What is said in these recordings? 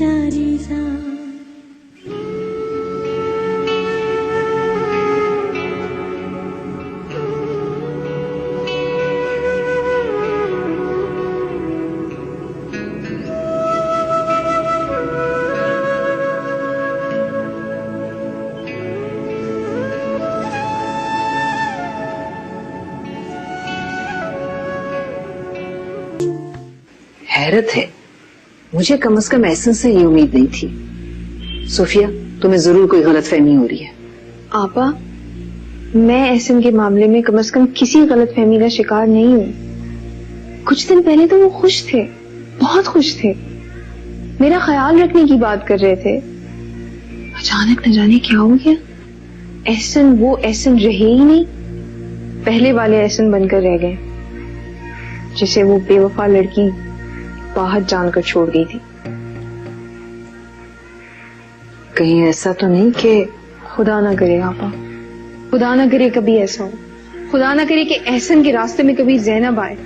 सा रे सा। हैरत है, मुझे कम से कम एहसन से ये उम्मीद नहीं थी। सोफिया, तुम्हें जरूर कोई गलतफहमी हो रही है। आपा, मैं एहसन के मामले में कम से कम किसी गलतफहमी का शिकार नहीं हूँ। कुछ दिन पहले तो वो खुश थे, बहुत खुश थे, मेरा ख्याल रखने की बात कर रहे थे। अचानक न जाने क्या हो गया, एहसन वो एहसन रहे ही नहीं, पहले वाले एहसन बनकर रह गए जिसे वो बेवफा लड़की बाहर जानकर छोड़ गई थी। कहीं ऐसा तो नहीं कि खुदा ना करे आपा, खुदा ना करे कभी ऐसा हो, खुदा ना करे कि एहसन के रास्ते में कभी ज़ैनब आए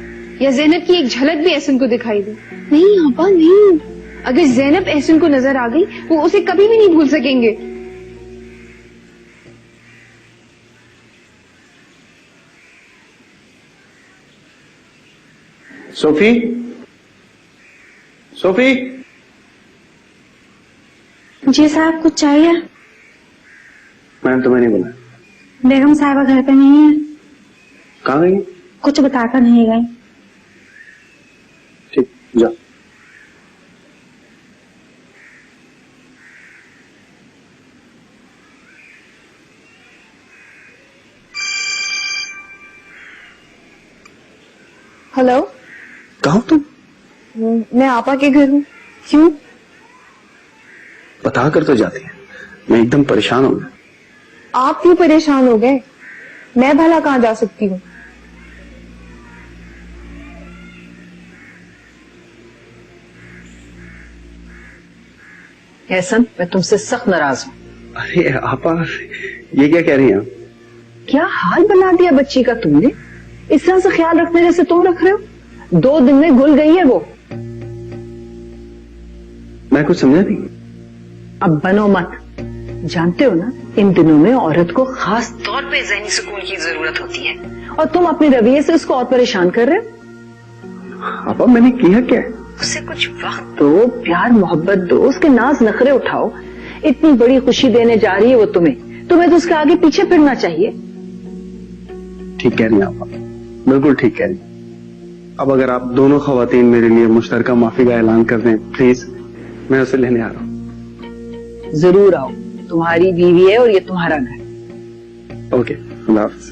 या ज़ैनब की एक झलक भी एहसन को दिखाई दे। नहीं आपा नहीं, अगर ज़ैनब एहसन को नजर आ गई वो उसे कभी भी नहीं भूल सकेंगे। Sophie, Sophie. जी साहब, कुछ चाहिए? मैंने तुम्हें नहीं बुलाया। बेगम साहिबा घर पे नहीं है। कहाँ गई? कुछ बताकर नहीं गई। ठीक, जाओ। हेलो, कहाँ हो तुम? मैं आपा के घर हूँ। क्यों? बता कर तो जाती है, मैं एकदम परेशान हो गया। आप क्यों परेशान हो गए? मैं भला कहाँ जा सकती हूँ? एहसन, मैं तुमसे सख्त नाराज हूँ। अरे आपा, ये क्या कह रही हैं? क्या हाल बना दिया बच्ची का तुमने? इस तरह से ख्याल रखने जैसे तुम रख रहे हो। 2 दिन में घुल गई है वो। मैं कुछ समझा नहीं। अब बनो मत। जानते हो ना, इन दिनों में औरत को खास तौर पे ज़हनी सुकून की जरूरत होती है, और तुम अपने रवैये से उसको और परेशान कर रहे हो। आपा, मैंने किया क्या? उससे कुछ वक्त दो, प्यार मोहब्बत दो, उसके नाज नखरे उठाओ। इतनी बड़ी खुशी देने जा रही है वो तुम्हें तो उसके आगे पीछे फिरना चाहिए। ठीक कह रही हैं आपा, बिल्कुल ठीक कह रही हैं। अब अगर आप दोनों खवातीन मेरे लिए मुश्तरका माफी का ऐलान कर दें प्लीज, मैं उसे लेने आ रहा हूँ। जरूर आओ, तुम्हारी बीवी है और ये तुम्हारा घर। ओके, अल्लाह हाफ़िज़।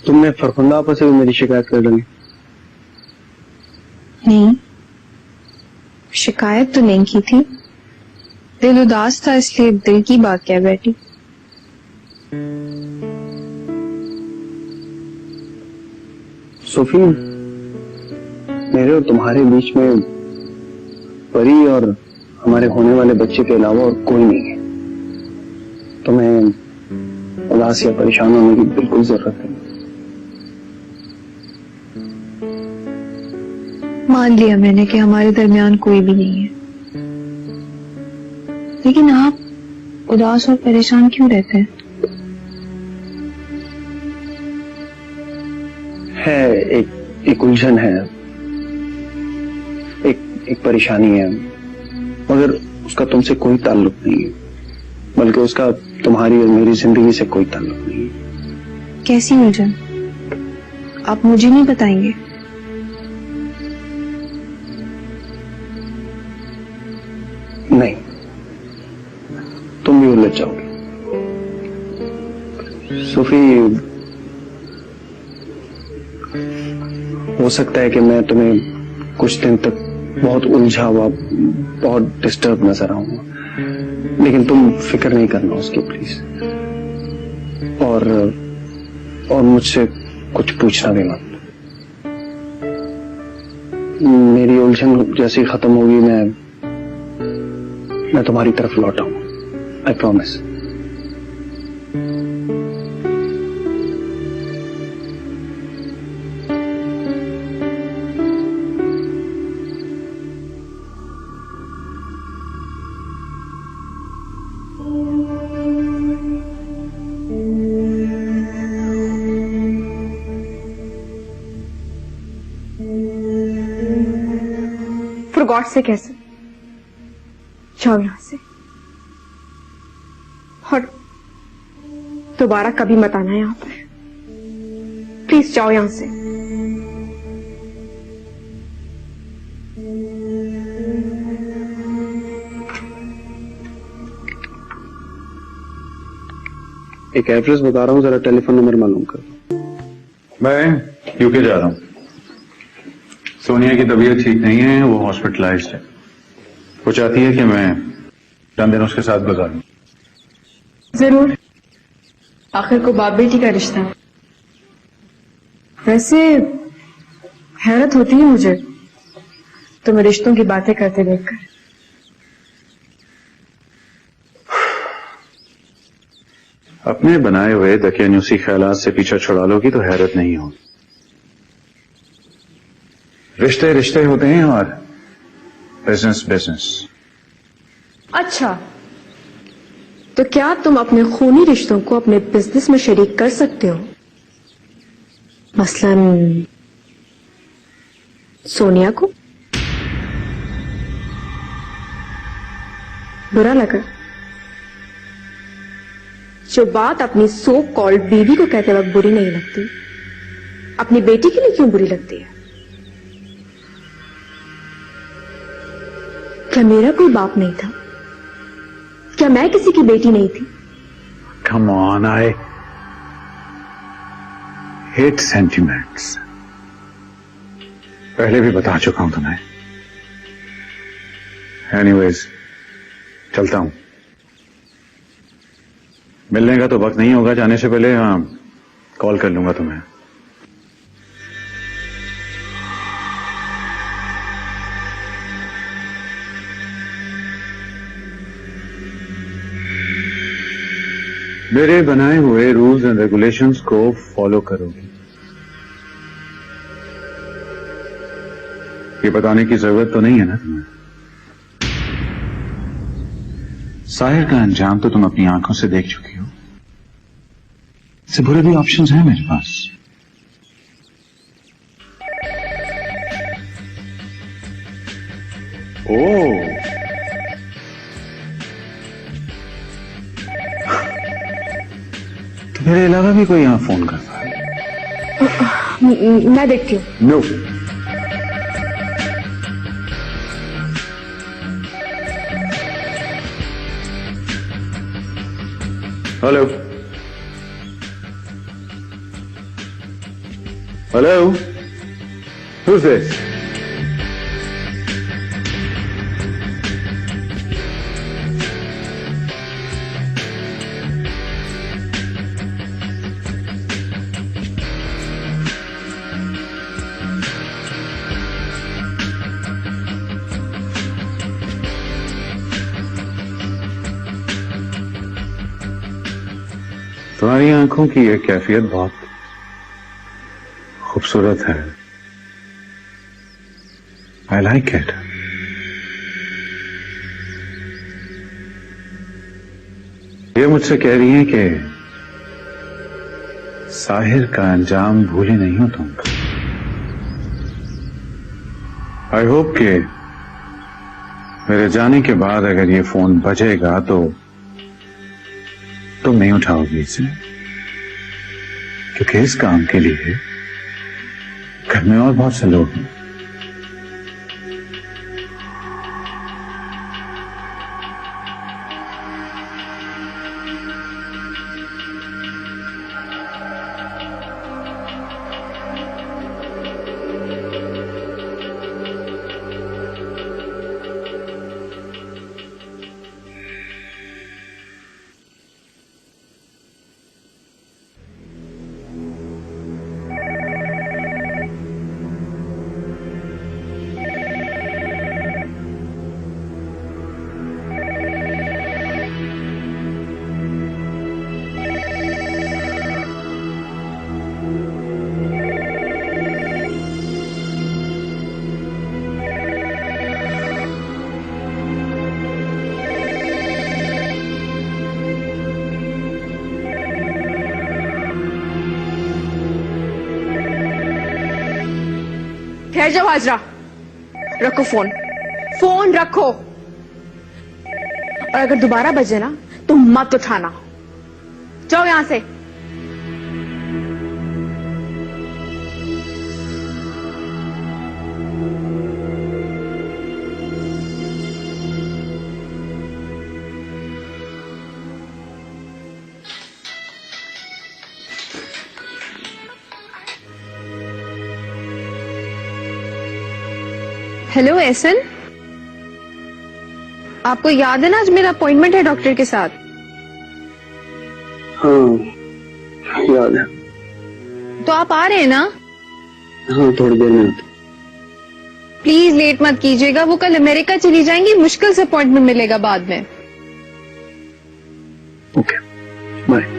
तुमने फरखुंदा आपा से भी मेरी शिकायत कर डाली? नहीं, शिकायत तो नहीं की थी, दिल उदास था इसलिए दिल की बात कह बैठी। सोफी, मेरे और तुम्हारे बीच में परी और हमारे होने वाले बच्चे के अलावा और कोई नहीं है। तुम्हें उदास या परेशान होने की बिल्कुल जरूरत नहीं। मान लिया मैंने कि हमारे दरमियान कोई भी नहीं है, लेकिन आप उदास और परेशान क्यों रहते हैं? है एक उलझन है, एक परेशानी है, मगर उसका तुमसे कोई ताल्लुक नहीं है, बल्कि उसका तुम्हारी और मेरी जिंदगी से कोई ताल्लुक नहीं है। कैसी उलझन? आप मुझे नहीं बताएंगे? नहीं, तुम भी उलझ जाओगे। सोफी, हो सकता है कि मैं तुम्हें कुछ दिन तक बहुत उलझा हुआ, बहुत डिस्टर्ब नजर आऊंगा, लेकिन तुम फिक्र नहीं करना उसकी प्लीज, और मुझसे कुछ पूछना भी मत। मेरी उलझन जैसी खत्म होगी मैं तुम्हारी तरफ लौट आऊंगा, आई प्रॉमिस। फॉर गॉड से कैसे जाओ यहां से, और दोबारा कभी मत आना यहां पर, प्लीज जाओ यहां से। एक एड्रेस बता रहा हूँ, जरा टेलीफोन नंबर मालूम कर। मैं यूके जा रहा हूँ। सोनिया की तबीयत ठीक नहीं है, वो हॉस्पिटलाइज्ड है। वो चाहती है कि मैं चंद दिन उसके साथ गुजारूं। जरूर, आखिर को बाप बेटी का रिश्ता है। वैसे हैरत होती है मुझे तुम्हें रिश्तों की बातें करते देखकर। अपने बनाए हुए दकियानुसी ख्यालात से पीछा छुड़ा लोगी तो हैरत नहीं होगी। रिश्ते रिश्ते होते हैं और बिजनेस बिजनेस। अच्छा, तो क्या तुम अपने खूनी रिश्तों को अपने बिजनेस में शरीक कर सकते हो? मसलन सोनिया को? बुरा लगा? जो बात अपनी सो कॉल्ड बीवी को कहते वक्त बुरी नहीं लगती, अपनी बेटी के लिए क्यों बुरी लगती है? क्या मेरा कोई बाप नहीं था? क्या मैं किसी की बेटी नहीं थी? Come on, I hate sentiments. पहले भी बता चुका हूं तुम्हें। एनीवेज, चलता हूं। मिलने का तो वक्त नहीं होगा, जाने से पहले कॉल कर लूंगा तुम्हें। मेरे बनाए हुए रूल्स एंड रेगुलेशंस को फॉलो करोगे, ये बताने की जरूरत तो नहीं है ना तुम्हें। साहिर का अंजाम तो तुम अपनी आंखों से देख चुकी हो। इससे बुरे भी ऑप्शंस हैं मेरे पास। ओह, तो मेरे अलावा भी कोई यहां फोन करता है? मैं देखती हूँ। No. Hello hello, who's this? तुम्हारी आंखों की यह कैफियत बहुत खूबसूरत है। I like it. ये मुझसे कह रही हैं कि साहिर का अंजाम भूले नहीं हो तुम। आई होप कि मेरे जाने के बाद अगर ये फोन बजेगा तो तुम नहीं उठाओगी इसे, क्योंकि इस काम के लिए घर में और बहुत से लोग हैं। ठहर जाओ हाजरा, रखो फोन, फोन रखो, और अगर दोबारा बजे ना तो मत उठाना। जाओ यहां से। हेलो एहसन, आपको याद है ना आज मेरा अपॉइंटमेंट है डॉक्टर के साथ? हाँ याद है। तो आप आ रहे हैं ना? हाँ थोड़ी देर में आता हूँ। प्लीज लेट मत कीजिएगा, वो कल अमेरिका चली जाएंगी, मुश्किल से अपॉइंटमेंट मिलेगा बाद में। Okay bye.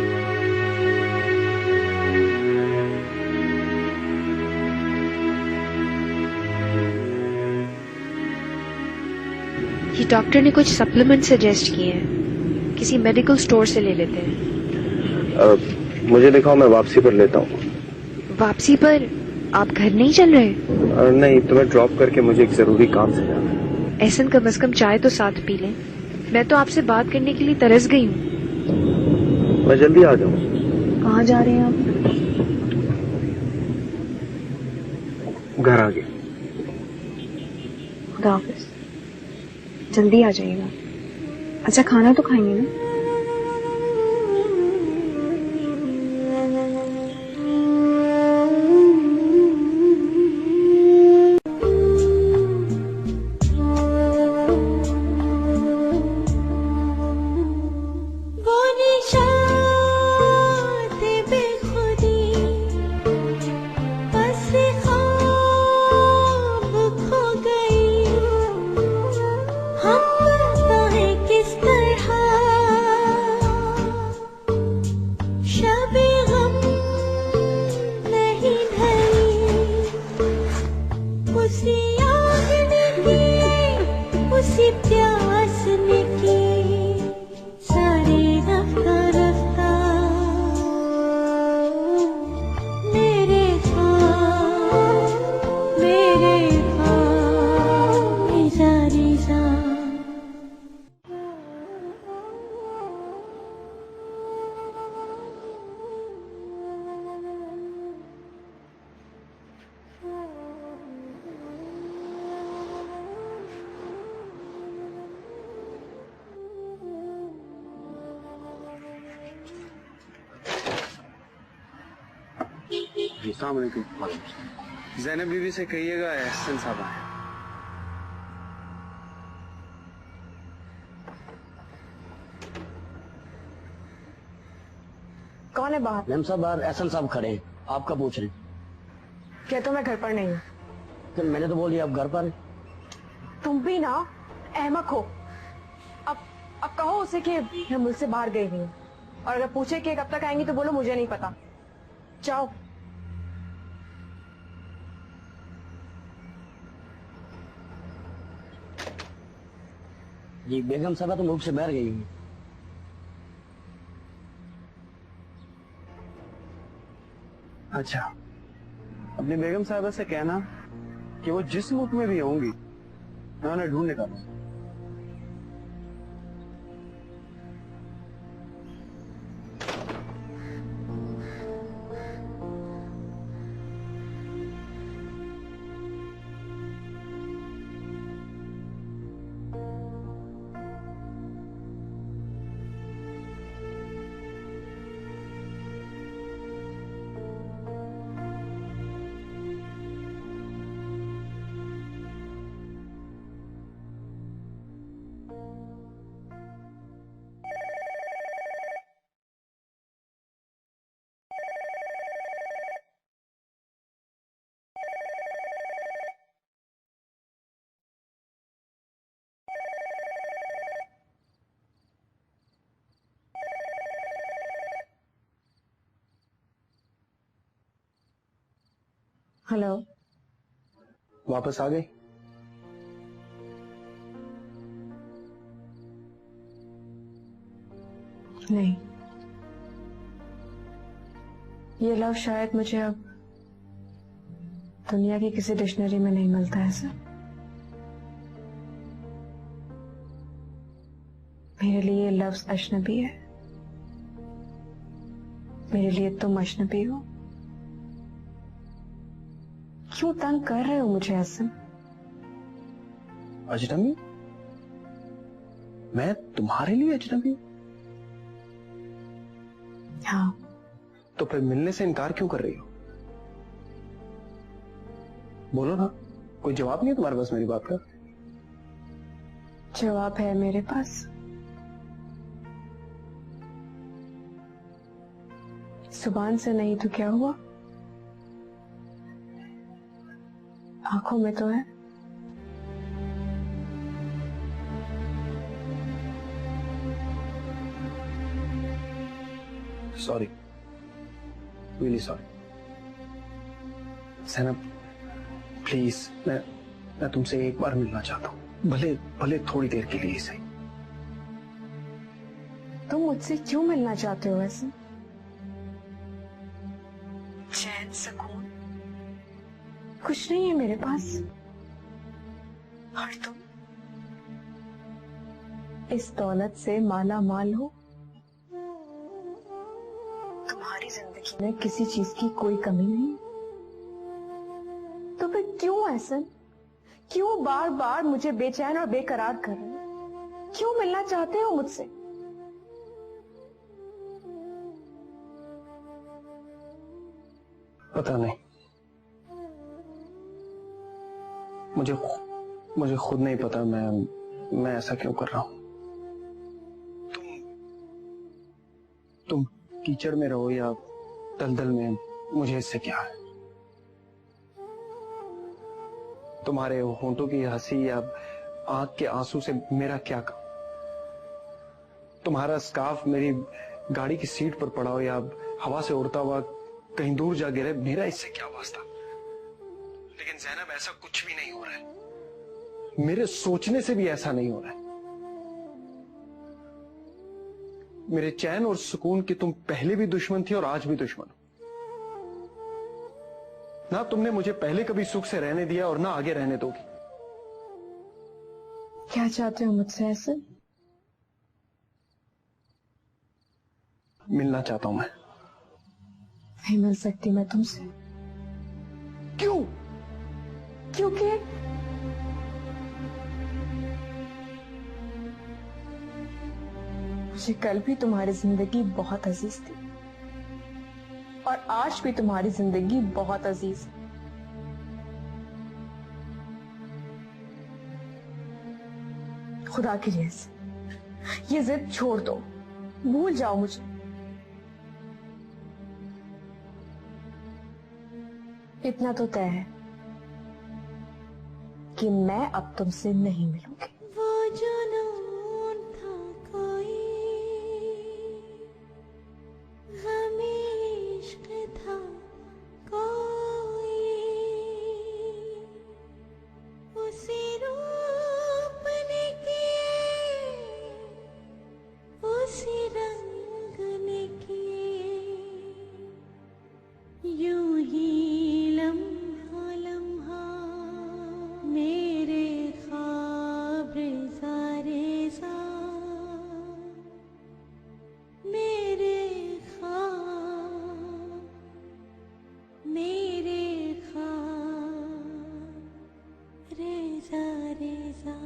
ये डॉक्टर ने कुछ सप्लीमेंट सजेस्ट किए हैं, किसी मेडिकल स्टोर से ले लेते हैं। मुझे दिखाओ, मैं वापसी पर लेता हूँ। वापसी पर? आप घर नहीं चल रहे? नहीं, तुम्हें ड्रॉप करके मुझे एक जरूरी काम से जाना है। एहसन कम से कम चाय तो साथ पी लें, मैं तो आपसे बात करने के लिए तरस गई हूँ। मैं जल्दी आ जाऊँ। कहाँ जा रहे हैं आप? घर आ गया। खुदा हाफिज, जल्दी आ जाइएगा। अच्छा खाना तो खाएंगे ना? अस्सलाम वालेकुम। ज़ैनब बीवी से कहिएगा एहसन साहब आए। कौन है बाहर? मैम साहब बाहर एहसन साहब खड़े हैं, आपका पूछ रहे हैं। क्या तो मैं घर पर नहीं हूँ? तो मैंने तो बोल दिया आप घर पर हैं। तुम भी ना अहमक हो। अब कहो उसे कि मैं मुल्क से बाहर गई हुई हूँ, और अगर पूछे कि कब तक आएंगी तो बोलो मुझे नहीं पता। जाओ। जी बेगम साहब तो मुल्क से बाहर गई हुई। अच्छा, अपनी बेगम साहबा से कहना कि वो जिस मुल्क में भी होंगी मैं उन्हें ढूंढ निकालूंगा। हेलो। वापस आ गई? नहीं, ये लव शायद मुझे अब दुनिया की किसी डिक्शनरी में नहीं मिलता है सर। मेरे लिए लफ्ज अजनबी है, मेरे लिए तुम अजनबी हो। क्यों तंग कर रहे हो मुझे ऐसे? अजनबी? मैं तुम्हारे लिए अजनबी? हाँ। तो फिर मिलने से इनकार क्यों कर रही हो? बोलो ना, कोई जवाब नहीं है तुम्हारे पास मेरी बात का? जवाब है मेरे पास। जुबान से नहीं तो क्या हुआ, आंखों में तो है। Sorry, really sorry Zainab, please मैं तुमसे एक बार मिलना चाहता हूं, भले भले थोड़ी देर के लिए सही। तुम मुझसे क्यों मिलना चाहते हो ऐसे? चैन, सुकून कुछ नहीं है मेरे पास। और तुम इस दौलत से माला माल हो। तुम्हारी जिंदगी में किसी चीज की कोई कमी नहीं, तो फिर क्यों ऐसा, क्यों बार बार मुझे बेचैन और बेकरार कर रहे हो? क्यों मिलना चाहते हो मुझसे? पता नहीं, मुझे खुद नहीं पता मैं ऐसा क्यों कर रहा हूं। तुम कीचड़ में रहो या दलदल में, मुझे इससे क्या है। तुम्हारे होंठों की हंसी या आंख के आंसू से मेरा क्या काम। तुम्हारा स्कार्फ मेरी गाड़ी की सीट पर पड़ा हो या हवा से उड़ता हुआ कहीं दूर जा गिरे, मेरा इससे क्या वास्ता। लेकिन ज़ैनब, ऐसा कुछ भी नहीं हो रहा है, मेरे सोचने से भी ऐसा नहीं हो रहा है। मेरे चैन और सुकून की तुम पहले भी दुश्मन थी और आज भी दुश्मन हो। ना तुमने मुझे पहले कभी सुख से रहने दिया और ना आगे रहने दोगी। क्या चाहते हो मुझसे ऐसे? मिलना चाहता हूं मैं। नहीं मिल सकती मैं तुमसे। क्यों? क्योंकि मुझे कल भी तुम्हारी जिंदगी बहुत अजीज थी और आज भी तुम्हारी जिंदगी बहुत अजीज है। खुदा की जैसे ये जिद छोड़ दो, भूल जाओ मुझे। इतना तो तय है कि मैं अब तुमसे नहीं मिलूंगी। वो जुनून था कोई, गम इश्क था कोई, उसी रूप ने किए, उसी रंग ने किए, यूं ही लम्हा लम्हा मेरे ख्वाब रेज़ा मेरे ख्वाब रेज़ा रेज़ा।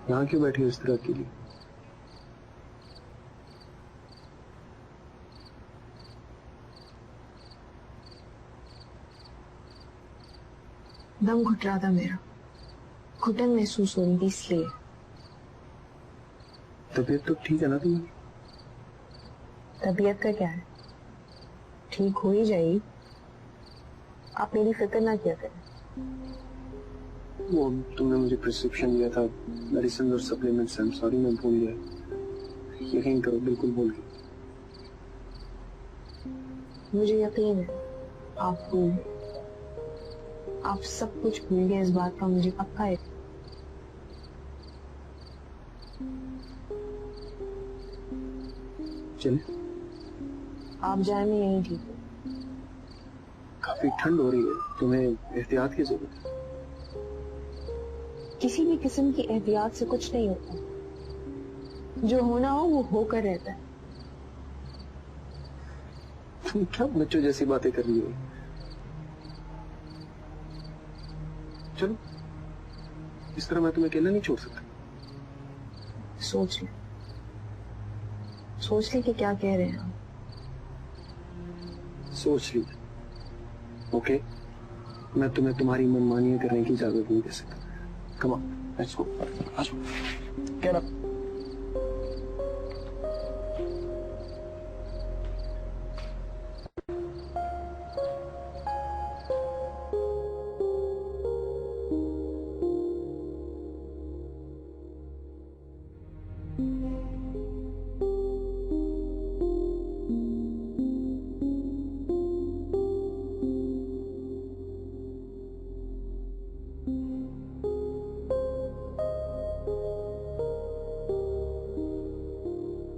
यहां क्यों बैठी हो इस तरह के लिए? दम घुट रहा था मेरा, घुटन महसूस हो रही थी इसलिए। तबीयत तो ठीक है ना तुम्हारी? तबीयत का क्या है, ठीक हो ही जाएगी, आप मेरी फिक्र ना किया करें। वो तुमने मुझे प्रिस्क्रिप्शन दिया था मेडिसिन और सप्लीमेंट्स, आई एम सॉरी मैं भूल गया। यकीन करो बिल्कुल भूल गया। मुझे यकीन है आप भूल, आप सब कुछ भूल गए, इस बात का मुझे पक्का है। चले आप जाए, मैं यहीं ठीक हूँ। काफी ठंड हो रही है, तुम्हें एहतियात की जरूरत है। किसी भी किस्म की एहतियात से कुछ नहीं होता, जो होना हो वो होकर रहता है। तुम क्या बच्चों जैसी बातें कर रही हो? चलो, इस तरह मैं तुम्हें अकेला नहीं छोड़ सकता। सोच ले कि क्या कह रहे हैं आप। सोच ली, ओके? मैं तुम्हें तुम्हारी मनमानियां करने की इजाजत नहीं दे सकता। Come on, let's go. Get up.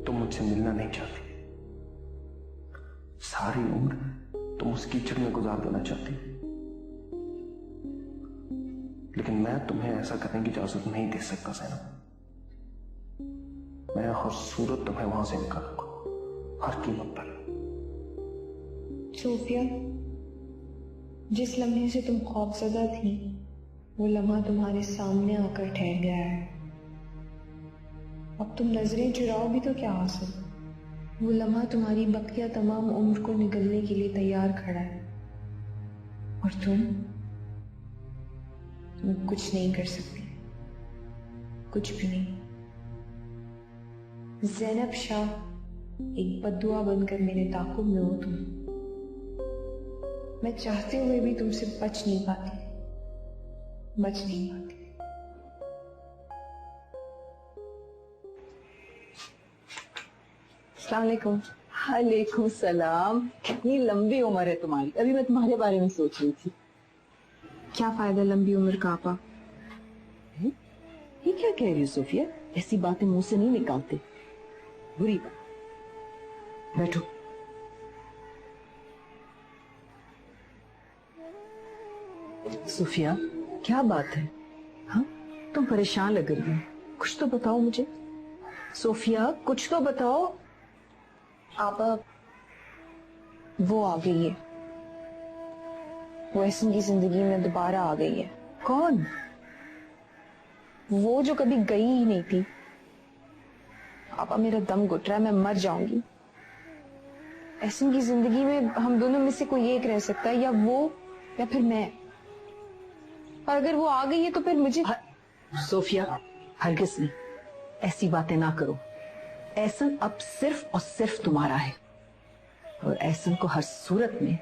तुम मुझसे मिलना नहीं चाहती, सारी उम्र तुम उस कीचड़ में गुजार देना चाहती, लेकिन मैं तुम्हें ऐसा करने की इजाजत नहीं दे सकता ज़ैनब। मैं हर सूरत तुम्हें वहां से निकालूंगा, हर कीमत पर। सोफिया, जिस लम्हे से तुम खौफजदा थी, वो लम्हा तुम्हारे सामने आकर ठहर गया है। अब तुम नजरें चुराओ तो क्या हासिल, वो लम्हा तुम्हारी बकिया तमाम उम्र को निगलने के लिए तैयार खड़ा है, और तुम कुछ नहीं कर सकती, कुछ भी नहीं। ज़ैनब शाह एक बद्दुआ बनकर मेरे ताक़ुब में हो तुम। मैं चाहते हुए भी तुमसे बच नहीं पाती। अस्सलाम वालेकुम। वालेकुम सलाम। कितनी लंबी उम्र है तुम्हारी, अभी मैं तुम्हारे बारे में सोच रही थी। क्या फायदा लंबी उम्र का आपा। ये क्या कह रही हो सोफिया, ऐसी बातें मुंह से नहीं निकालते, बुरी बात। बैठो। सोफिया, क्या बात है? हाँ, तुम परेशान लग रही हो, कुछ तो बताओ मुझे। सोफिया, कुछ तो बताओ। आपा, वो आ गई है, वो एहसन की जिंदगी में दोबारा आ गई है। कौन? वो जो कभी गई ही नहीं थी। आपा, मेरा दम घुट रहा है, मैं मर जाऊंगी। एहसन की जिंदगी में हम दोनों में से कोई एक रह सकता है, या वो या फिर मैं। और अगर वो आ गई है तो फिर मुझे। सोफिया, हरगिज़ नहीं, ऐसी बातें ना करो। एहसन अब सिर्फ और सिर्फ तुम्हारा है, और एहसन को हर सूरत में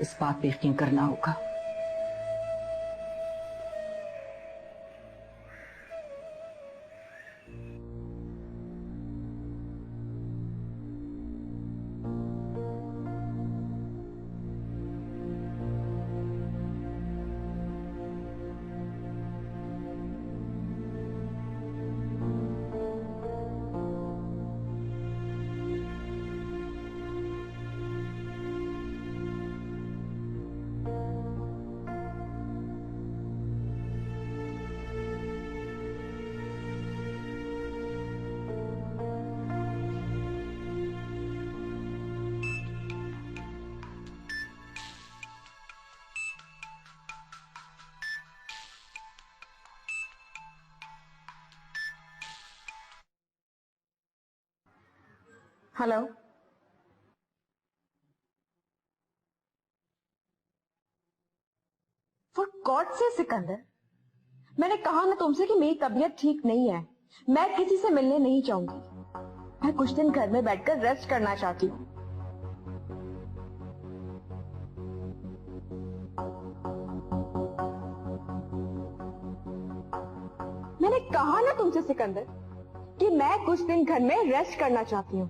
इस बात पे यकीन करना होगा। हेलो, व्हाट गॉड से सिकंदर, मैंने कहा ना तुमसे कि मेरी तबीयत ठीक नहीं है, मैं किसी से मिलने नहीं चाहूंगी। मैं कुछ दिन घर में बैठकर रेस्ट करना चाहती हूँ। मैंने कहा ना तुमसे सिकंदर कि मैं कुछ दिन घर में रेस्ट करना चाहती हूँ।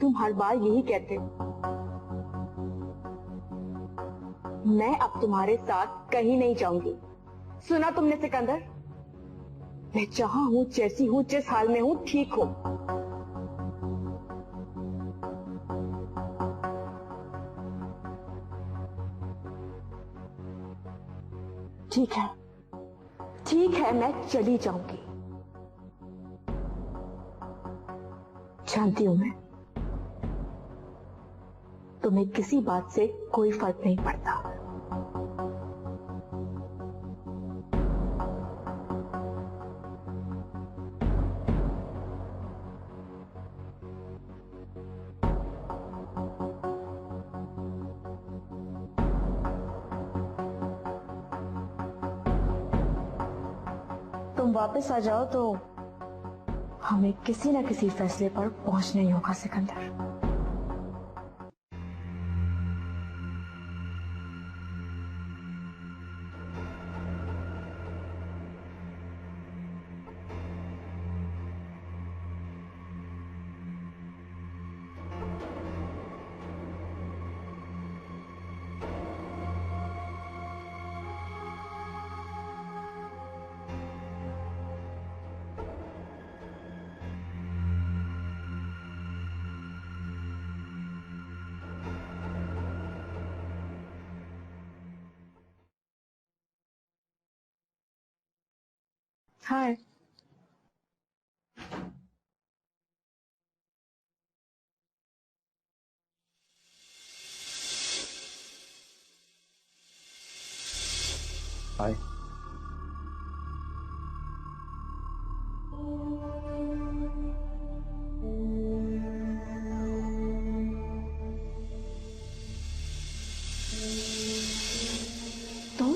तुम हर बार यही कहते हो। मैं अब तुम्हारे साथ कहीं नहीं जाऊंगी। सुना तुमने सिकंदर? मैं जहां हूं, जैसी हूं, जिस हाल में हूं, ठीक हूं। ठीक है, ठीक है, मैं चली जाऊंगी। जानती हूं मैं, तुम्हें किसी बात से कोई फर्क नहीं पड़ता। तुम वापस आ जाओ तो हमें किसी न किसी फैसले पर पहुंचना ही होगा सिकंदर। हाय। हाय। तुम?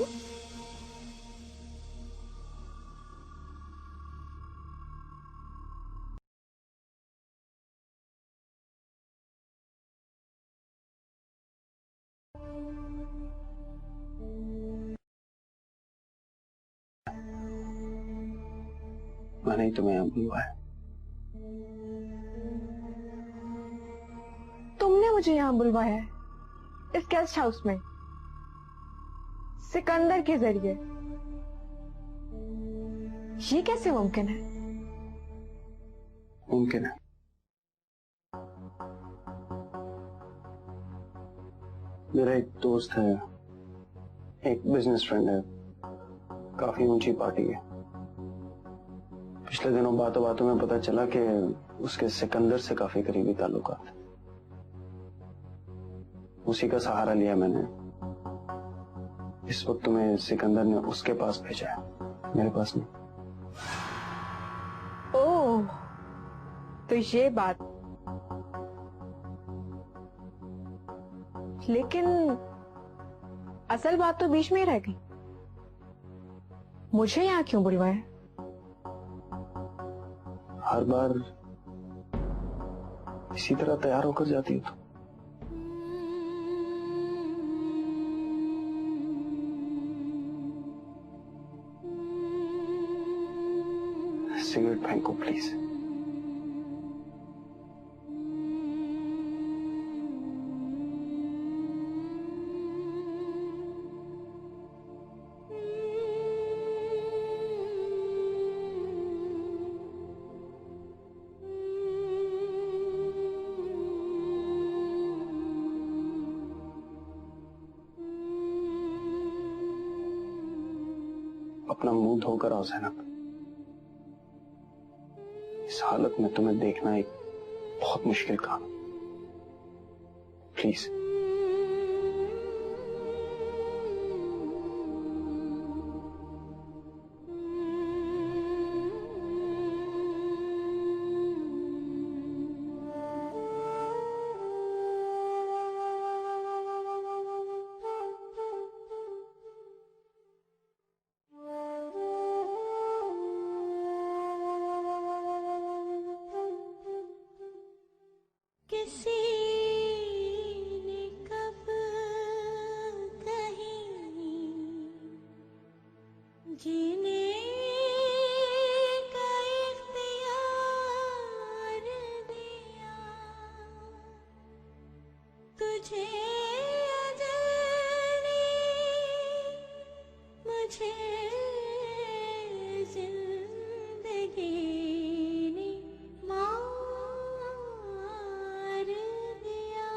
मैंने ही तुम्हें यहाँ बुलवाया। तुमने मुझे यहां बुलवाया है, इस गेस्ट हाउस में, सिकंदर के जरिए। ये कैसे मुमकिन है? मुमकिन है। मेरा एक दोस्त है, एक बिजनेस फ्रेंड है, काफी ऊंची पार्टी है। पिछले दिनों बातों बातों में पता चला कि उसके सिकंदर से काफी करीबी ताल्लुकात हैं। उसी का सहारा लिया मैंने। इस वक्त तुम्हें सिकंदर ने उसके पास भेजा है, मेरे पास नहीं। ओह, तो ये बात। लेकिन असल बात तो बीच में ही रह गई। मुझे यहां क्यों बुलवाया? हर बार इसी तरह तैयार होकर जाती हो तुम। सिगरेट फेंको प्लीज। अपना मुंह धोकर आओ ज़ैनब। इस हालत में तुम्हें देखना एक बहुत मुश्किल काम है। प्लीज। जीने का इख्तियार दिया तुझे अजनी मुझे जिंदगी ने मार दिया।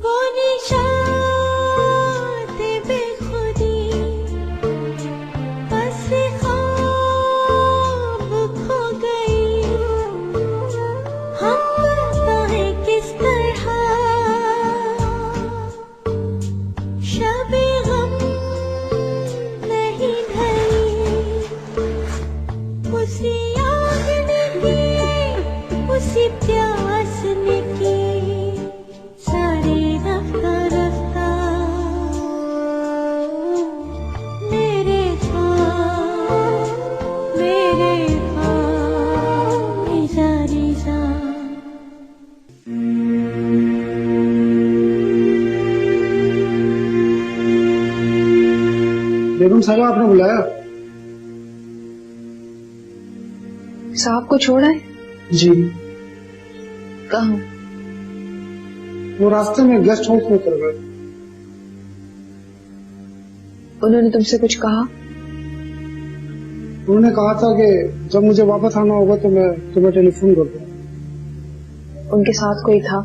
वो निशात बेखुदी बस ख्वाब खो गई हम बताएं किस तरह शबे गम नहीं ढली उसी आग ने की उसी प्यास ने की सारी रफ्ता रफ्ता मेरे ख्वाब रेजा रेजा। बेगम साहब आपने बुलाया? साहब को छोड़ा है? जी, कहाँ? वो रास्ते में गेस्ट हाउस में उतर गए। उन्होंने तुमसे कुछ कहा? उन्होंने कहा था कि जब मुझे वापस आना होगा तो मैं तुम्हें टेलीफोन कर दूंगा। उनके साथ कोई था?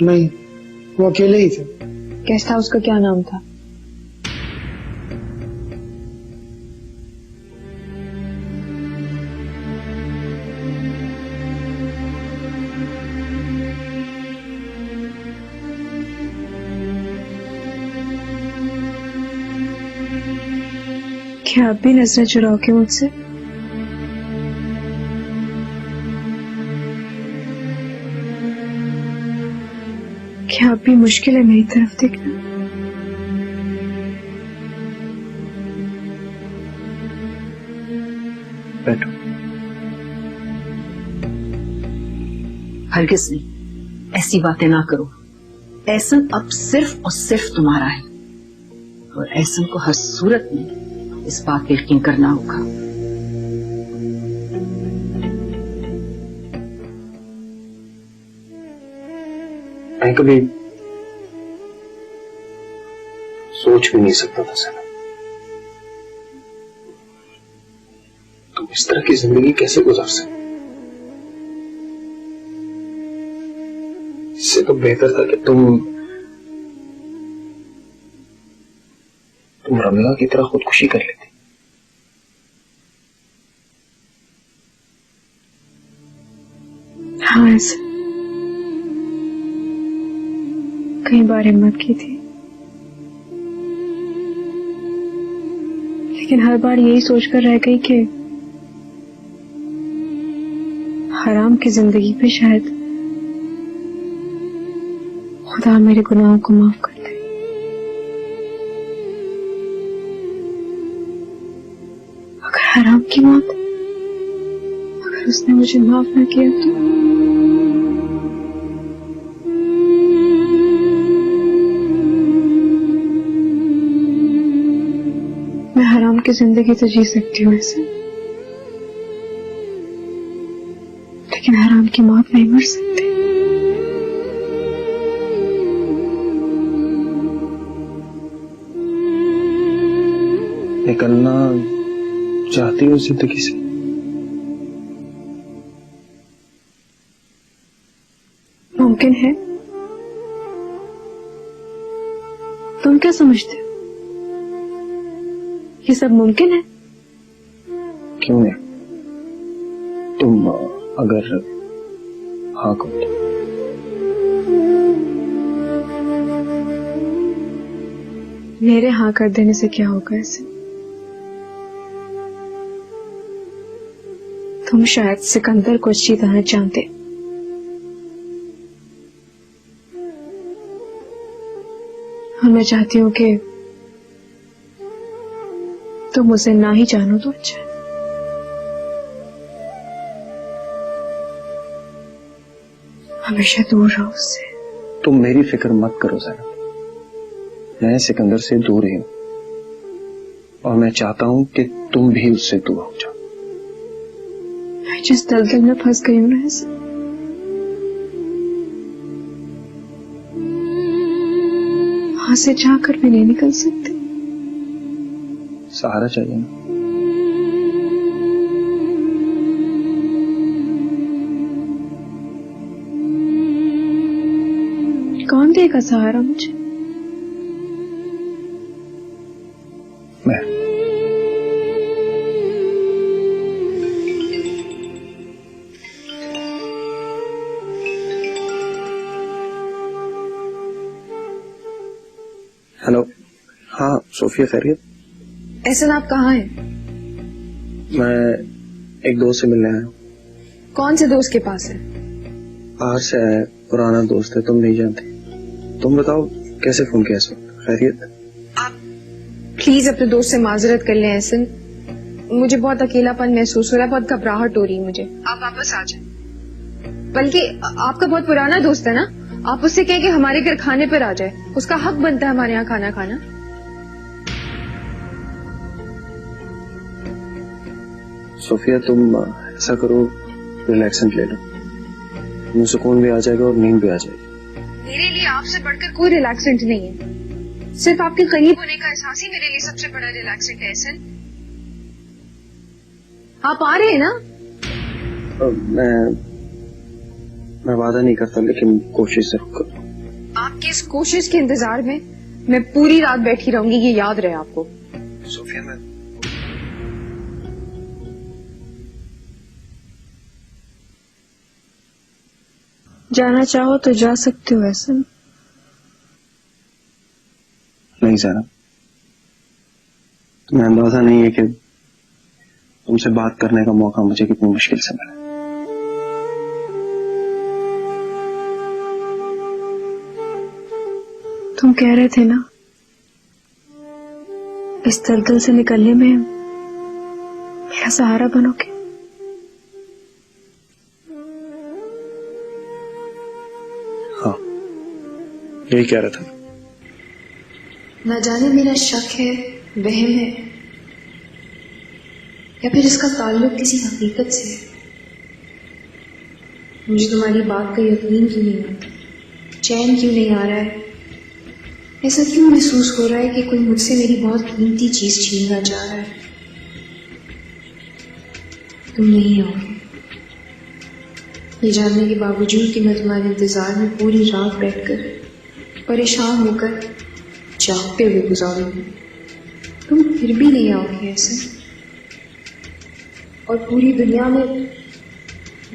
नहीं, वो अकेले ही थे। गेस्ट हाउस का क्या नाम था? क्या आप भी नजरें चुराओगे मुझसे? क्या आप भी मुश्किल है मेरी तरफ देखना? बैठो। हरगिज नहीं, ऐसी बातें ना करो। एहसन अब सिर्फ और सिर्फ तुम्हारा है और एहसन को हर सूरत में इस बात पे यकीन करना होगा। मैं कभी सोच भी नहीं सकता था सना, तुम इस तरह की जिंदगी कैसे गुजार सकते। इससे तो बेहतर था कि तुम रमीला की तरह खुदकुशी कर लेती। हाँ, ऐसा कई बार हिम्मत की थी, लेकिन हर बार यही सोचकर रह गई कि हराम की जिंदगी पे शायद खुदा मेरे गुनाहों को माफ कर दे। अगर हराम की मौत, अगर उसने मुझे माफ ना किया तो मैं हराम की जिंदगी तो जी सकती हूँ ऐसे, लेकिन हराम की मौत नहीं मर सकती। निकलना चाहती हूँ जिंदगी से। मुमकिन है? तुम क्या समझते हो? ये सब मुमकिन है? क्यों नहीं? तुम अगर हाँ कहो तो। मेरे हाँ कर देने से क्या होगा ऐसे? तुम शायद सिकंदर को अच्छी तरह जानते, और मैं चाहती हूँ कि तुम उसे ना ही जानो तो अच्छा है। हमेशा दूर रहो उससे। तुम मेरी फिक्र मत करो ज़ैनब, मैं सिकंदर से दूर ही हूं और मैं चाहता हूं कि तुम भी उससे दूर हो जाओ। मैं जिस दलदल में फंस गई हूं ना ऐसे, वहां से जाकर भी नहीं निकल सकती। सहारा चाहिए ना। कौन देगा सहारा मुझे? मैं। हेलो, हाँ सोफिया खैरियत? एहसन आप कहाँ हैं? मैं एक दोस्त से मिलने आया हूँ। कौन से दोस्त के पास है? बाहर से आया, पुराना दोस्त है, तुम नहीं जानती। तुम बताओ कैसे फोन किया इस वक्त? खैरियत? आप प्लीज अपने दोस्त से माजरत कर लें एहसन, मुझे बहुत अकेलापन महसूस हो रहा है, बहुत घबराहट हो रही है मुझे। आप वापस आ जाएं। बल्कि आपका बहुत पुराना दोस्त है ना, आप उससे कहें कि हमारे घर खाने पर आ जाए, उसका हक बनता है हमारे यहाँ खाना खाना। सोफिया तुम ऐसा करो, रिलैक्सेंट ले लो, मुझे सुकून भी आ जाएगा और नींद भी आ जाएगी। मेरे लिए आपसे बढ़कर कोई रिलैक्सेंट नहीं है, सिर्फ आपके करीब होने का एहसास ही मेरे लिए सबसे बड़ा रिलैक्सेंट है। एहसन, आप आ रहे हैं ना? मैं वादा नहीं करता, लेकिन कोशिश जरूर करूँ। आपकी इस कोशिश के इंतजार में मैं पूरी रात बैठी रहूंगी, ये याद रहे आपको। सोफिया मैं जाना चाहो तो जा सकते हो एहसन। नहीं ज़ैनब, तुम्हें अंदाजा नहीं है कि तुमसे बात करने का मौका मुझे कितनी मुश्किल से मिला। तुम कह रहे थे ना, इस दलदल से निकलने में मेरा सहारा बनोगे। हाँ, यही कह रहा था। न जाने मेरा शक है, वहम है, या फिर इसका ताल्लुक किसी हकीकत से है। मुझे तुम्हारी बात का यकीन क्यों नहीं आता, चैन क्यों नहीं आ रहा है, ऐसा क्यों महसूस हो रहा है कि कोई मुझसे मेरी बहुत कीमती चीज छीनना चाह रहा है। तुम नहीं आओगे, ये जानने के बावजूद कि मैं तुम्हारे इंतजार में पूरी रात बैठकर परेशान होकर जागते हुए गुजारूंगी, तुम फिर भी नहीं आओगे ऐसे। और पूरी दुनिया में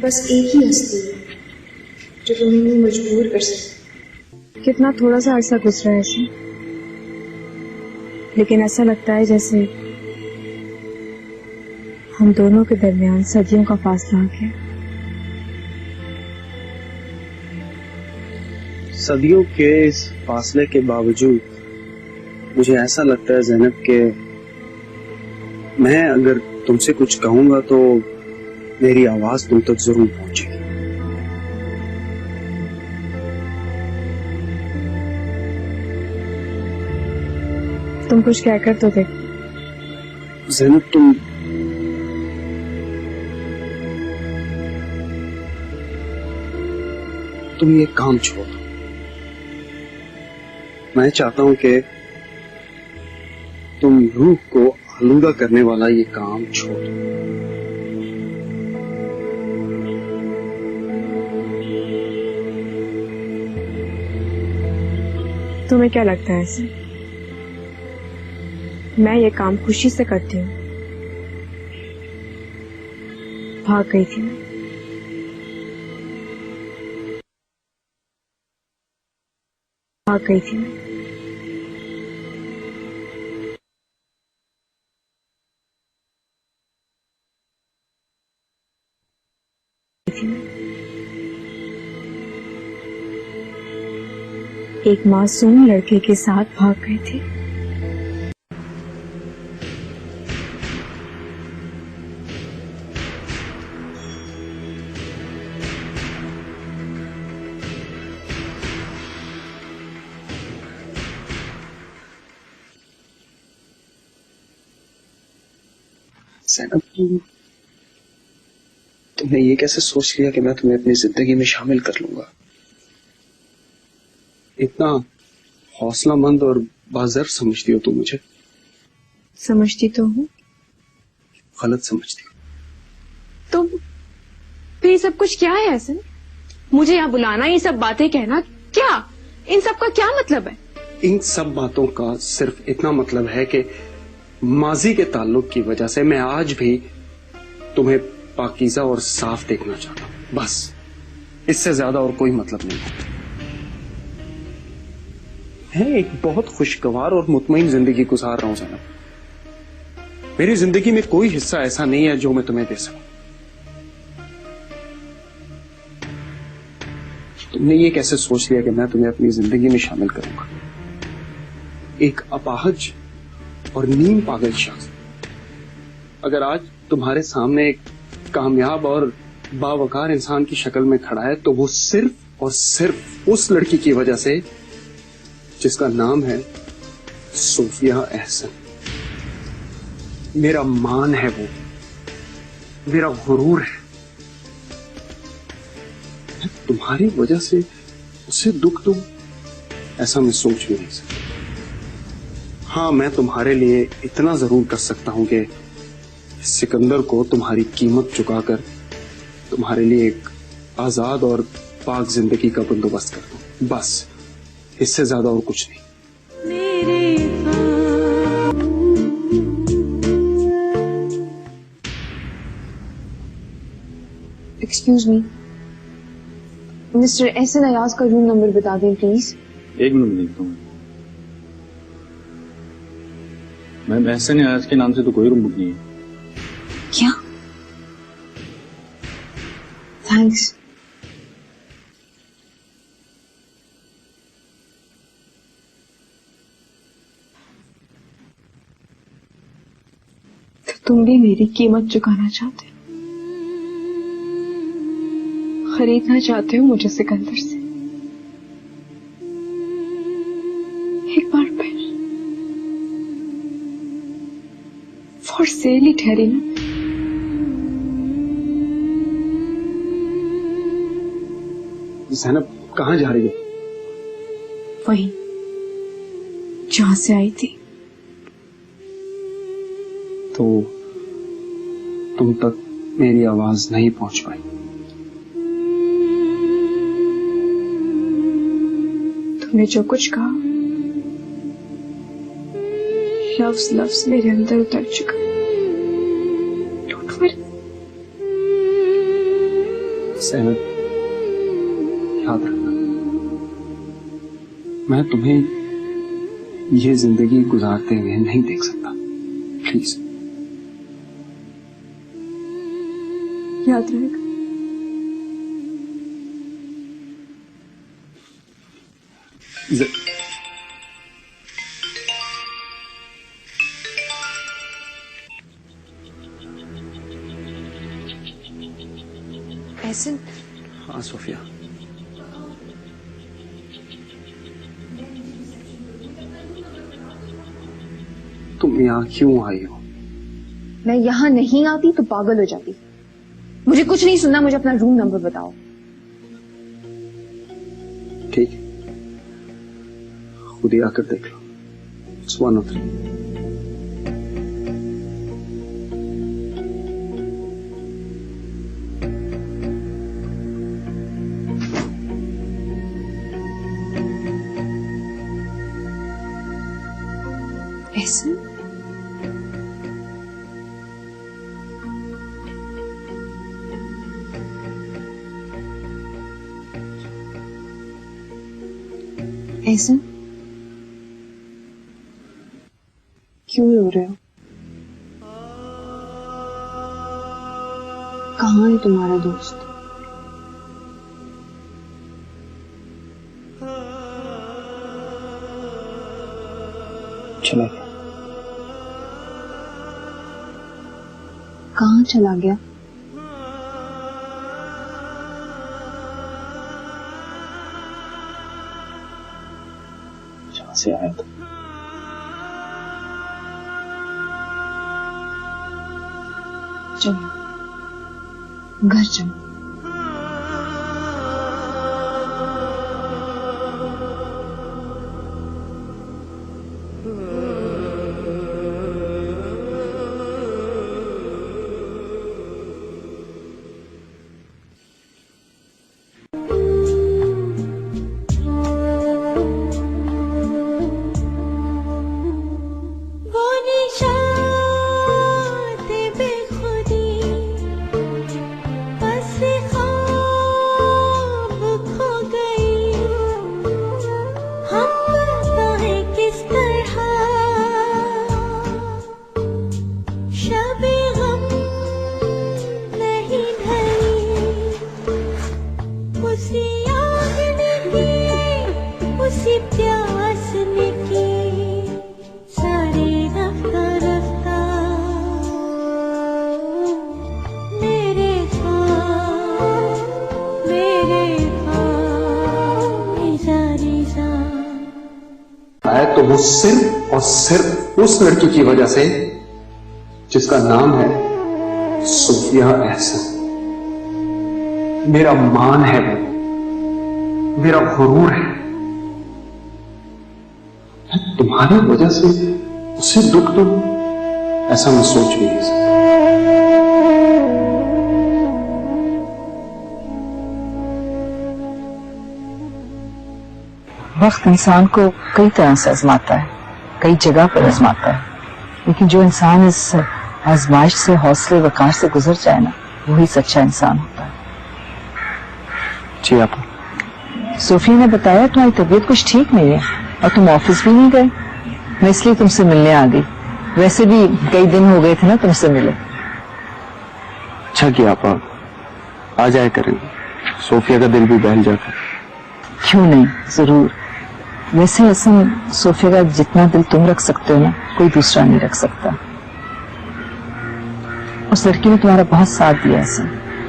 बस एक ही हस्ती है जो तुम्हें यूं मजबूर कर सकती। कितना थोड़ा सा अरसा गुजरा है ऐसे, लेकिन ऐसा लगता है जैसे हम दोनों के दरमियान सदियों का फासला आ गया। सदियों के इस फासले के बावजूद मुझे ऐसा लगता है ज़ैनब कि मैं अगर तुमसे कुछ कहूंगा तो मेरी आवाज तुम तक जरूर पहुंचेगी। तुम कुछ कहकर तो देख। ज़ैनब तुम ये काम छोड़ दो। मैं चाहता हूं कि तुम रूह को आलूदा करने वाला ये काम छोड़ दो। तुम्हें क्या लगता है ऐसे? मैं ये काम खुशी से करती हूँ। भाग गई थी मैं, भाग गई थी मैं। एक मासूम लड़के के साथ भाग गए थे। ज़ैनब, तुमने ये कैसे सोच लिया कि मैं तुम्हें अपनी जिंदगी में शामिल कर लूंगा? इतना हौसलामंद और बाज़र्फ समझती हो तुम मुझे? समझती तो हूँ। गलत समझती हो। तो फिर ये सब कुछ क्या है एहसन? मुझे यहाँ बुलाना, ये सब बातें कहना, क्या इन सब का क्या मतलब है? इन सब बातों का सिर्फ इतना मतलब है कि माजी के ताल्लुक की वजह से मैं आज भी तुम्हें पाकीज़ा और साफ देखना चाहता हूं, बस। इससे ज्यादा और कोई मतलब नहीं है। मैं एक बहुत खुशगवार और मुतमईन जिंदगी गुजार रहा हूं ज़ैनब। मेरी जिंदगी में कोई हिस्सा ऐसा नहीं है जो मैं तुम्हें दे सकूं। तुमने ये कैसे सोच लिया कि मैं तुम्हें अपनी जिंदगी में शामिल करूंगा? एक अपाहज और नीम पागल शख्स अगर आज तुम्हारे सामने एक कामयाब और बावकार इंसान की शक्ल में खड़ा है तो वो सिर्फ और सिर्फ उस लड़की की वजह से जिसका नाम है सूफिया एहसन। मेरा मान है वो, मेरा गुरूर है। मैं तुम्हारी वजह से उसे दुख दूं, ऐसा मैं सोच भी नहीं सकता। हाँ, मैं तुम्हारे लिए इतना जरूर कर सकता हूं कि सिकंदर को तुम्हारी कीमत चुकाकर तुम्हारे लिए एक आजाद और पाक जिंदगी का बंदोबस्त कर दूं, बस। इससे ज्यादा और कुछ नहीं। Excuse me, mister Ehsan Ayaz का रूम नंबर बता दें प्लीज। एक मिनट देखता हूँ। मैम, एहसन अयाज के नाम से तो कोई रूम बुक नहीं है। क्या? थैंक्स। तो तुम भी मेरी कीमत चुकाना चाहते हो, खरीदना चाहते हो मुझे सिकंदर से? एक बार फिर फॉर सेल ही ठहरी ना। ज़ैनब, कहाँ जा रही हो? वहीं जहां से आई थी। तो तुम तक मेरी आवाज नहीं पहुंच पाई। तुमने जो कुछ कहा लफ्ज लफ्ज मेरे अंदर उतर चुका। ज़ैनब, याद रखना, मैं तुम्हें ये जिंदगी गुजारते हुए नहीं देख सकता। प्लीज याद रहेगा। एहसन, हाँ सोफिया, तुम यहाँ क्यों आई हो? मैं यहाँ नहीं आती तो पागल हो जाती। मुझे कुछ नहीं सुनना, मुझे अपना रूम नंबर बताओ। ठीक है, खुद ही आकर देख लो। It's 103। एहसन, एहसन, क्यों रो रहे हो? कहाँ है तुम्हारा दोस्त? चला गया। कहाँ चला गया? जहां से आया था। चलो घर चलो। तो वो सिर्फ और सिर्फ उस लड़की की वजह से जिसका नाम है सोफिया एहसन। मेरा मान है वो, मेरा गुरूर है। तुम्हारी वजह से उसे दुख तो ऐसा मैं सोच भी नहीं सकता। वक्त इंसान को कई तरह से आजमाता है, कई जगह पर आजमाता है, लेकिन जो इंसान इस आजमाइश से हौसले वकार से गुजर जाए ना, वही सच्चा इंसान होता है। जी आप। सोफिया ने बताया तुम्हारी तबीयत कुछ ठीक नहीं है और तुम ऑफिस भी नहीं गए। मैं इसलिए तुमसे मिलने आ गई। वैसे भी कई दिन हो गए थे ना तुमसे मिले। अच्छा किया आप आ जाए करेंगे, सोफिया का दिल भी बहल जाता। क्यों नहीं, जरूर। वैसे हसन, सोफिया का जितना दिल तुम रख सकते हो ना, कोई दूसरा नहीं रख सकता। उस लड़की ने तुम्हारा बहुत साथ दिया हसन,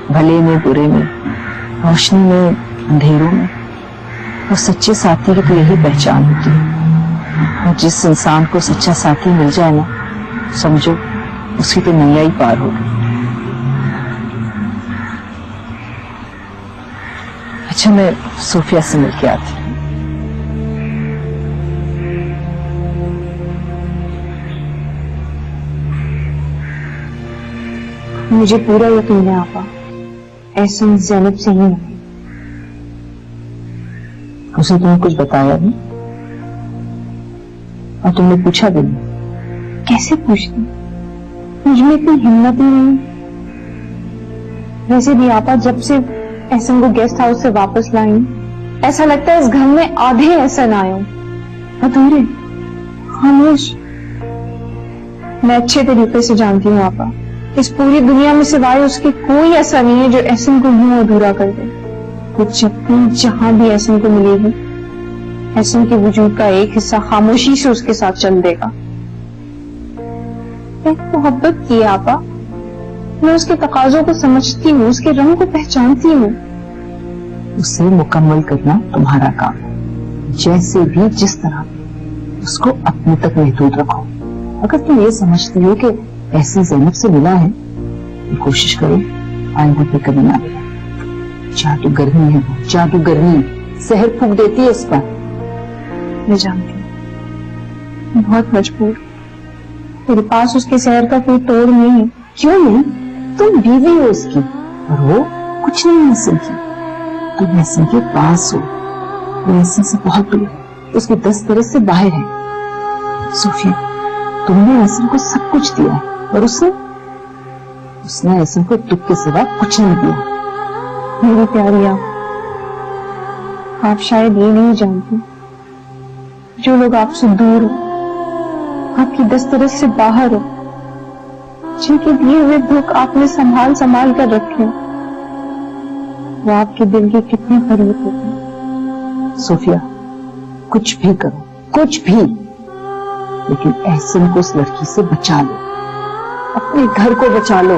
भले में बुरे में, रोशनी में अंधेरों में। और सच्चे साथी की तो यही पहचान होती है। और जिस इंसान को सच्चा साथी मिल जाए ना, समझो उसकी तो नैया ही पार होगी। अच्छा, मैं सोफिया से मिलके आती। मुझे पूरा यकीन है आपा, एहसन ज़ैनब से ही नहीं। उसे तुमने कुछ बताया नहीं और तुमने पूछा भी नहीं। कैसे पूछती, मुझ में इतनी हिम्मत ही नहीं। वैसे भी आपा, जब से एहसन को गेस्ट हाउस से वापस लाई, ऐसा लगता है इस घर में आधे एहसन आए हों, अधूरे, खामोश। मैं अच्छे तरीके से जानती हूँ आपा, इस पूरी दुनिया में सिवाय उसके कोई ऐसा नहीं है जो एहसन को यूं अधूरा कर दे। वो जब भी जहां भी एहसन को मिलेगी, एहसन के वजूद का एक हिस्सा खामोशी से उसके साथ चल देगा। मैं मोहब्बत की है आपा, मैं उसके तकाजों को समझती हूँ, उसके रंग को पहचानती हूँ। उसे मुकम्मल करना तुम्हारा काम है। जैसे भी, जिस तरह भी, उसको अपने तक महदूद रखो। अगर तुम ये समझती हो कि ऐसी ज़ैनब से मिला है, तो कोशिश करो आइंदा पे कभी ना मिला। जादू गर्मी है वो, जादू गर्मी सहर फूंक देती है इस पर। मैं जानती हूँ, मैं बहुत मजबूर। मेरे पास उसके सहर का कोई तोड़ नहीं है। क्यों नहीं? तुम बीवी हो उसकी और वो कुछ नहीं है ऐसे की। तुम ऐसे के पास हो, वो ऐसे से बहुत दूर, उसकी 10 तरह से बाहर है। सोफिया, तुमने ऐसे को सब कुछ दिया है और उसने ऐसे को दुख के सिवा कुछ नहीं दिया। मेरी प्यारी आप शायद ये नहीं जानती, जो लोग आपसे दूर हो, आपकी 10 तरह से बाहर हो, जिनके दिए हुए दुख आपने संभाल संभाल कर रखे, वो आपके दिल के कितने करीब होते हैं। सोफिया, कुछ भी करो, कुछ भी, लेकिन एहसन को उस लड़की से बचा लो, अपने घर को बचा लो।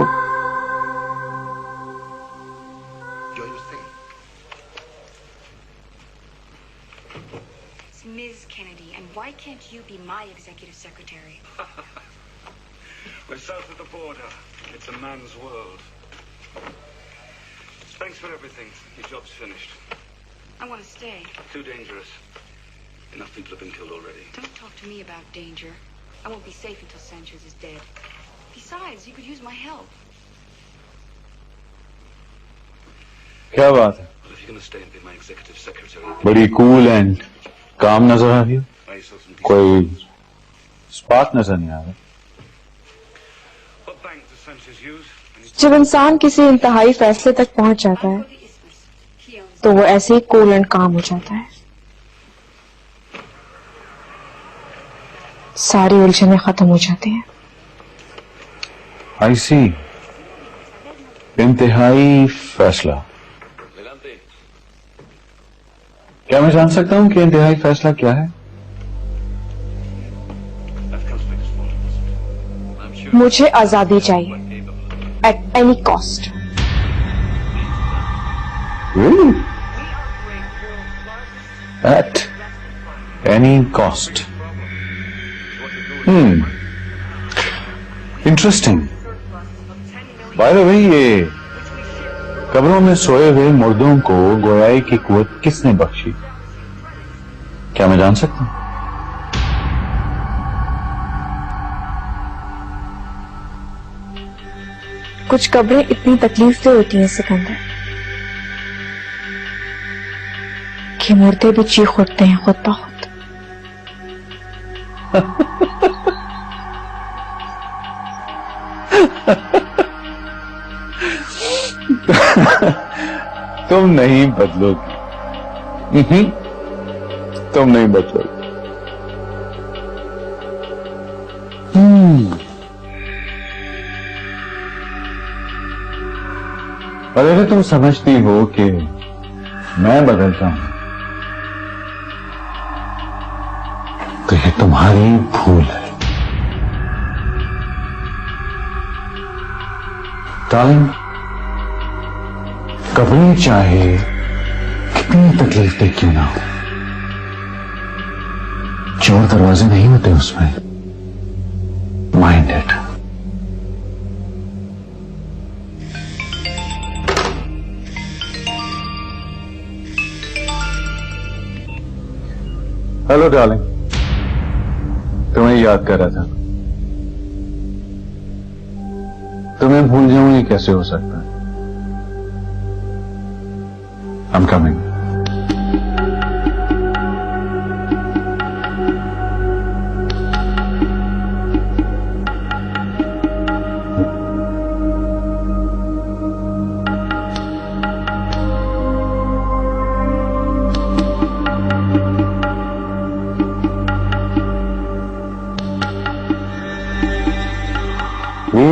Ms. Kennedy, and why can't you be my executive secretary? We're south of the border. It's a man's world. Thanks for everything. Your job's finished. I want to stay. Too dangerous. Enough people have been killed already. Don't talk to me about danger. I won't be safe until Sanchez is dead. Besides, you could use my help. क्या बात है? Well, if you're going to stay and be my executive secretary... बड़ी cool and काम नजर आ रही है, कोई spark नजर नहीं आ रहा। What bank does Sanchez use? जब इंसान किसी इंतहाई फैसले तक पहुंच जाता है तो वो ऐसे ही कूल एंड काम हो जाता है, सारी उलझने खत्म हो जाती हैं। आई सी, इंतहाई फैसला। क्या मैं जान सकता हूं कि इंतहाई फैसला क्या है? मुझे आजादी चाहिए at any cost. Really? At any cost? Interesting. By the way, ये कब्रों में सोए हुए मुर्दों को गोयाई की कुव्वत किसने बख्शी? क्या मैं जान सकता हूं? कुछ कब्रें इतनी तकलीफ दे होती हैं सिकंदर कि मुर्दे भी चीख उठते हैं खुद ब खुद। तुम नहीं बदलोगी। तुम नहीं बदलोगी। और अगर तुम समझती हो कि मैं बदलता हूं तो ये तुम्हारी भूल है। डार्लिंग, कभी चाहे कितनी तकलीफ दे क्यों ना हो, चोर दरवाजे नहीं होते उसमें। Mind it. हेलो डार्लिंग, तुम्हें याद कर रहा था। तुम्हें भूल जाऊं ये कैसे हो सकता है? I'm coming.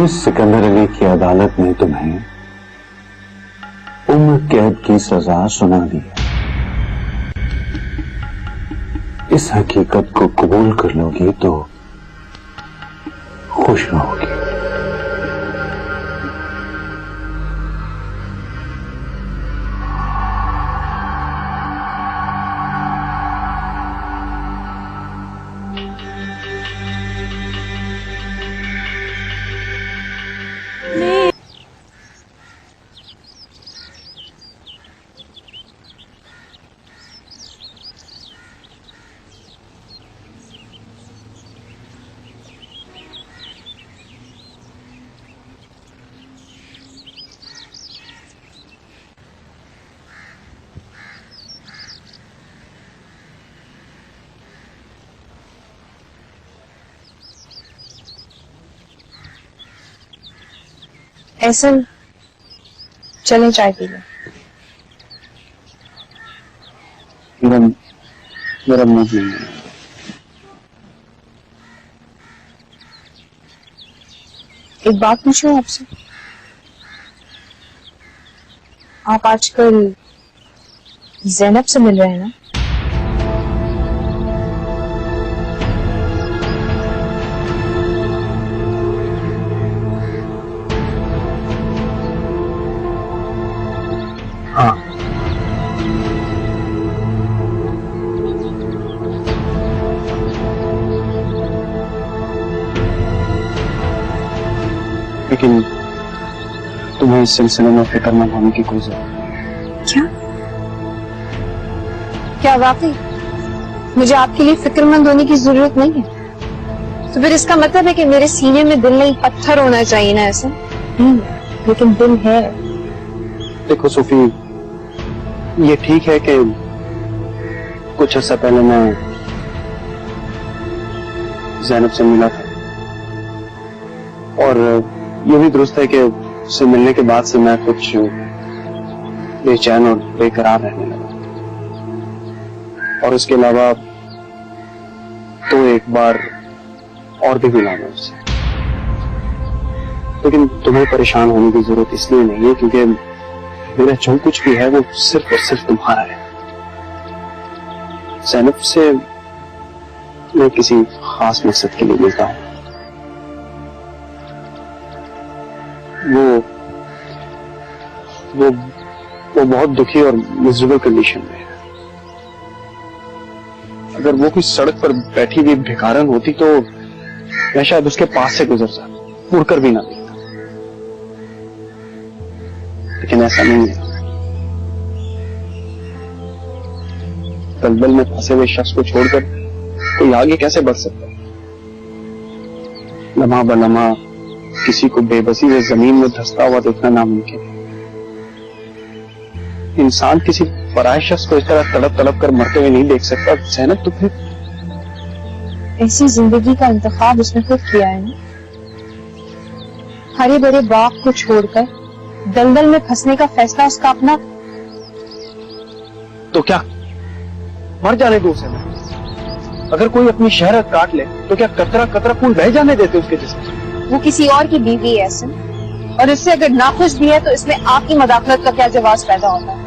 सिकंदर अली की अदालत ने तुम्हें उम्र कैद की सजा सुना दी है। इस हकीकत को कबूल कर लोगी तो खुश रहोगी। ऐसा चले चाय पी लो। मेरा मुंह नहीं है। एक बात पूछूं आपसे, आप आजकल ज़ैनब से मिल रहे हैं ना? लेकिन तुम्हें इस सिलसिले में फिक्रमंद होने की कोई जरूरत क्या? क्या वाकई मुझे आपके लिए फिक्रमंद होने की जरूरत नहीं है? तो फिर इसका मतलब है कि मेरे सीने में दिल नहीं पत्थर होना चाहिए ना? ऐसा नहीं, लेकिन दिल है। देखो सोफी, ये ठीक है कि कुछ अर्सा पहले मैं ज़ैनब से मिला था, और ये भी दुरुस्त है कि उससे मिलने के बाद से मैं कुछ बेचैन और बेकरार रहने लगा, और इसके अलावा तो एक बार और भी मिला मैं उससे। लेकिन तुम्हें परेशान होने की जरूरत इसलिए नहीं है क्योंकि मेरा जो कुछ भी है वो सिर्फ और सिर्फ तुम्हारा है। ज़ैनब से मैं किसी खास मकसद के लिए मिलता हूं। वो बहुत दुखी और मिजरेबल कंडीशन में है। अगर वो कोई सड़क पर बैठी हुई भिखारन होती तो मैं शायद उसके पास से गुजर जाता, मुड़कर भी ना देखता, लेकिन ऐसा नहीं है। दलदल में फंसे हुए शख्स को छोड़कर कोई आगे कैसे बढ़ सकता है? लम्हा ब लम्हा किसी को बेबसी से जमीन में धंसता हुआ देखना नामुमकिन है। इंसान किसी पराये शख्स को इस तरह तड़प तड़प कर मरते हुए नहीं देख सकता। ज़ैनब, तो फिर ऐसी जिंदगी का इंतखाब उसने खुद किया है ना? हरे भरे बाग को छोड़कर दलदल में फंसने का फैसला उसका अपना। तो क्या मर जाने दो उसे? अगर कोई अपनी शहरत काट ले तो क्या कतरा कतरा खून बह जाने देते उसके जिस्म? वो किसी और की बीवी है ऐसे, और इससे अगर नाखुश भी है तो इसमें आपकी मदाखलत का क्या जवाब पैदा होता है?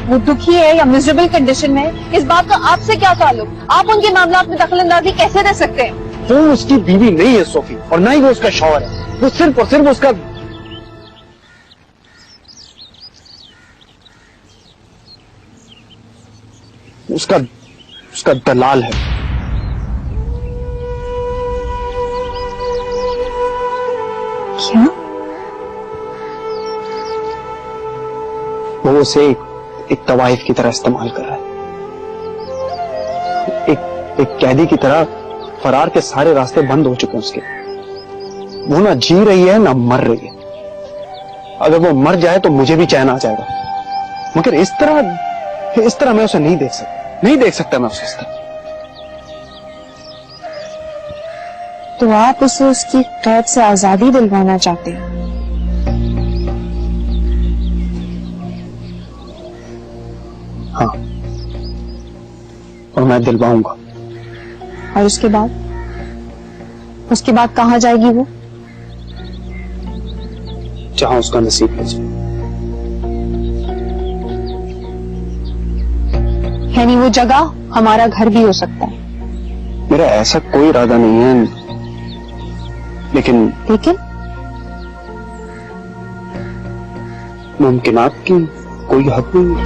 वो दुखी है या मिजरेबल कंडीशन में है, इस बात का आपसे क्या ताल्लुक? आप उनके मामलात में दखलंदाजी कैसे दे सकते हैं? वो उसकी बीवी नहीं है सोफी, और ना ही वो उसका शौहर है। वो सिर्फ और सिर्फ उसका दलाल है। क्या? वो उसे एक तवाइफ की तरह इस्तेमाल कर रहा है, एक कैदी की तरह। फरार के सारे रास्ते बंद हो चुके हैं उसके। वो ना जी रही है ना मर रही है। अगर वो मर जाए तो मुझे भी चैन आ जाएगा, मगर इस तरह मैं उसे नहीं देख सकता मैं उसे इस तरह। तो आप उसे उसकी कैद से आजादी दिलवाना चाहते हैं? हाँ, और मैं दिलवाऊंगा। और उसके बाद कहां जाएगी वो? जहां उसका नसीब है। यानी वो जगह हमारा घर भी हो सकता है? मेरा ऐसा कोई इरादा नहीं है, लेकिन मुमकिनात की कोई हद नहीं है।